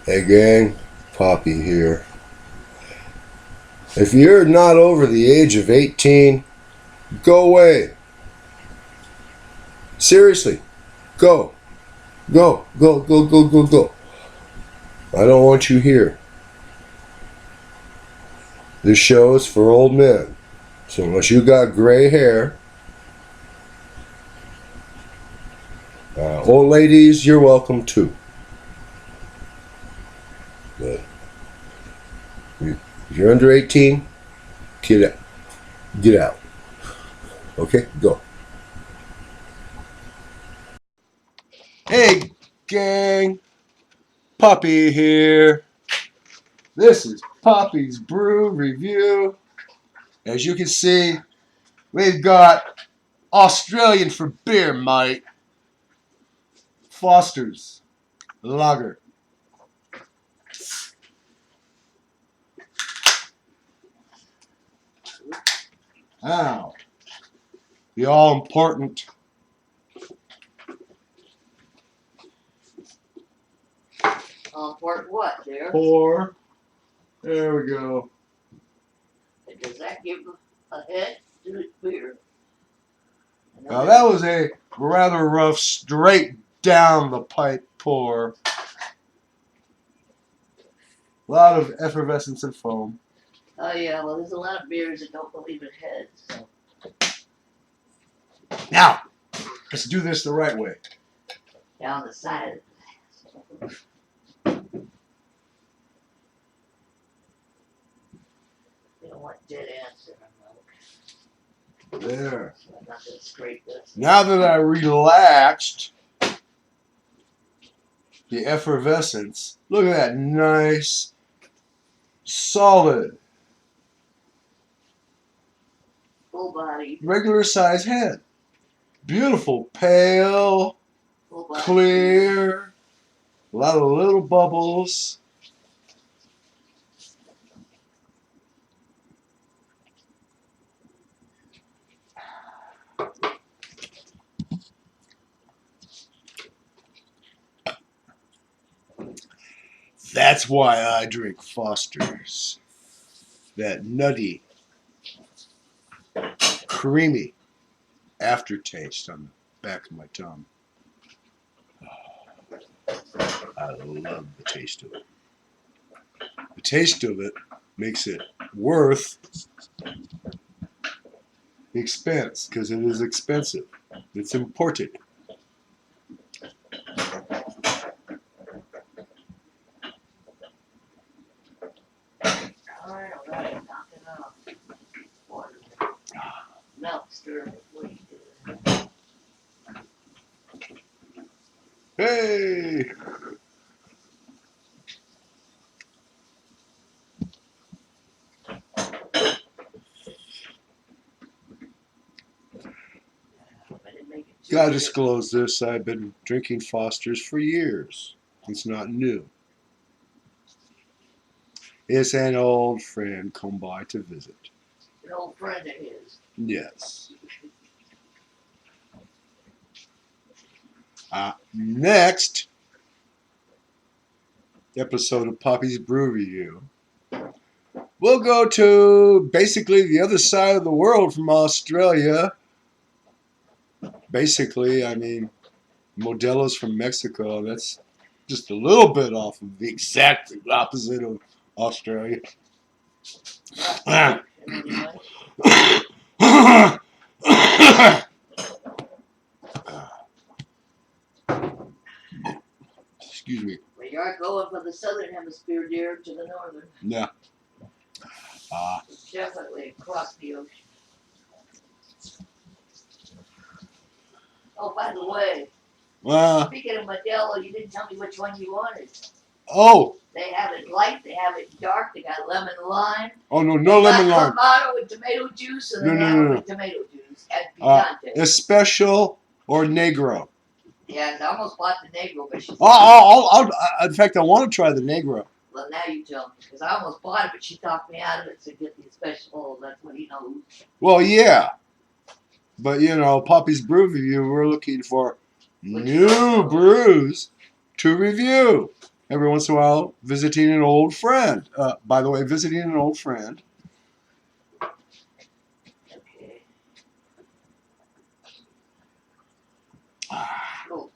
Hey gang, Poppy here. If you're not over the age of 18, go away. Seriously, go. Go, go, go, go, go, go. I don't want you here. This show is for old men. So unless you got gray hair, old ladies, you're welcome too. But if you're under 18, get out. Get out. Okay, go. Hey gang, Poppy here. This is Poppy's Brew Review. As you can see, we've got Australian for beer, mate. Foster's Lager. Now, the all important Important what, dear? pour. There we go. Does that give a head to the beer? Now that was a rather rough, straight down the pipe pour. A lot of effervescence and foam. Oh yeah, well there's a lot of beers that don't believe in heads. So. Now, let's do this the right way. Down the side of the glass. You don't want dead ants in our milk. There. So I'm not gonna scrape this. Now that I relaxed the effervescence, look at that nice, solid, Full body. regular size head. Beautiful, pale, Full body. clear, a lot of little bubbles. That's why I drink Foster's. That nutty, creamy aftertaste on the back of my tongue. I love the taste of it. The taste of it makes it worth the expense because it is expensive. It's imported. Alright, knock it off. Water. Milk stir before you do it. Hey! Gotta disclose this, I've been drinking Foster's for years. It's not new. It's an old friend come by to visit. An old friend of his. Yes. Next episode of Poppy's Brew Review, we'll go to basically the other side of the world from Australia. Basically, I mean, Modelo's from Mexico. That's just a little bit off of the exact opposite of Australia. Excuse me. We are going from the southern hemisphere, dear, to the northern. Yeah. Definitely across the ocean. Oh, by the way, speaking of Modelo, you didn't tell me which one you wanted. Oh. They have it light, they have it dark, they got lemon lime. Oh, no lemon lime. Clamato with tomato juice and no. With tomato juice and picante. Especial or Negro? Yeah, I almost bought the Negro, but she said... In fact, I want to try the Negro. Well, now you tell me, because I almost bought it, but she talked me out of it to get the special. That's what he knows. Well, yeah. But, you know, Poppy's Brew Review, we're looking for new brews to review. every once in a while visiting an old friend. By the way, visiting an old friend. Okay. Oh.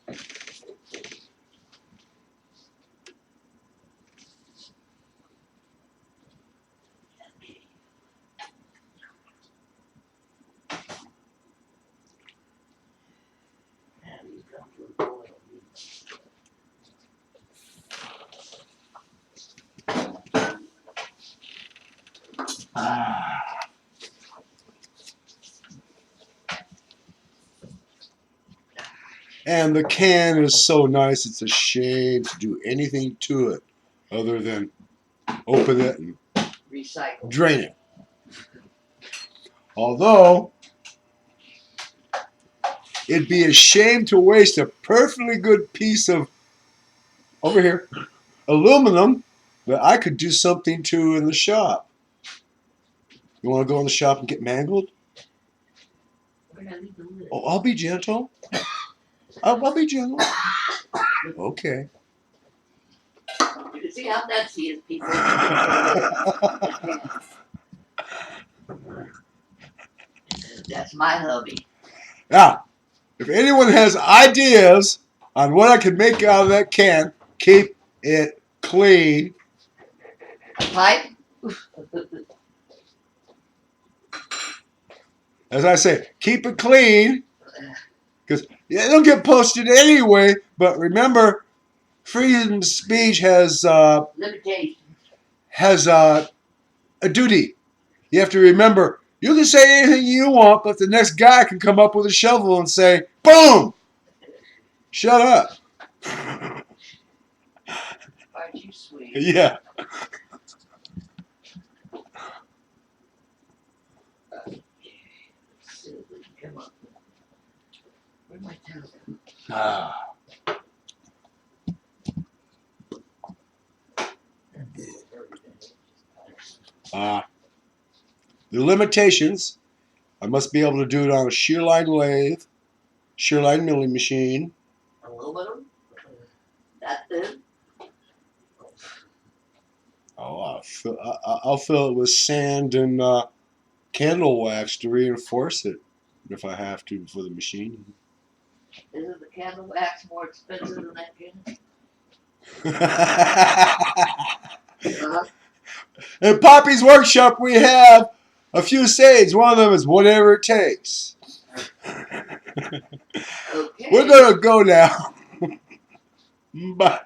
Now you come to a boil. And the can is so nice, it's a shame to do anything to it other than open it and Recycle. drain it. Although, it'd be a shame to waste a perfectly good piece of, over here, aluminum that I could do something to in the shop. You want to go in the shop and get mangled? Where did I leave the lid? Oh, I'll be gentle. I'll be gentle. Okay. You can see how nuts he is, people. That's my hubby. Now, if anyone has ideas on what I can make out of that can, keep it clean. A pipe? As I say, keep it clean. Because it'll get posted anyway. But remember, freedom of speech has Limitations. A duty. You have to remember, you can say anything you want, but the next guy can come up with a shovel and say, boom! Shut up. Aren't you sweet? Yeah. Let's see if we can come up with. Where'd my towel go? The limitations, I must be able to do it on a shear line lathe, shear line milling machine. Aluminum? That thin? Oh, I'll fill it with sand and candle wax to reinforce it if I have to for the machine. Isn't the candle wax more expensive than that can? In Poppy's workshop, we have a few sayings. One of them is whatever it takes. Okay. We're going to go now. Bye.